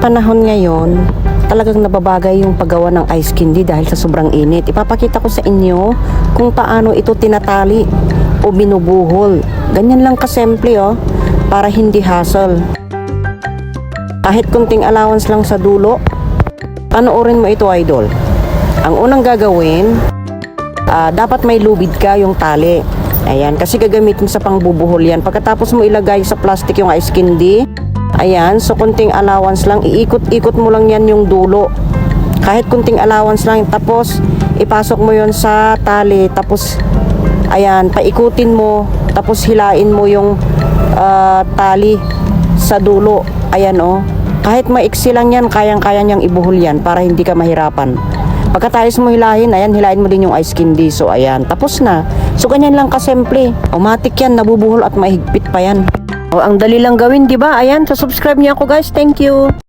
panahon ngayon, talagang nababagay yung paggawa ng ice candy dahil sa sobrang init. Ipapakita ko sa inyo kung paano ito tinatali o binubuhol. Ganyan lang kasimple para hindi hassle. Kahit kunting allowance lang sa dulo, panoorin mo ito, idol. Ang unang gagawin, dapat may lubid ka yung tali. Ayan, kasi gagamitin sa pangbubuhol yan. Pagkatapos mo ilagay sa plastic yung ice candy, ayan, so kunting allowance lang, iikot-ikot mo lang yan yung dulo. Kahit kunting allowance lang, tapos ipasok mo yon sa tali, tapos ayan, paikutin mo, tapos hilain mo yung tali sa dulo. Ayan kahit maiksi lang yan, kayang-kaya niyang ibuhol yan para hindi ka mahirapan. Pagkatapos mo hilahin, ayan, hilain mo din yung ice candy. So ayan, tapos na. So ganyan lang kasimple. Automatic yan, nabubuhol at mahigpit pa yan. Ang dali lang gawin, di ba? Ayan, so subscribe niyo ako guys. Thank you.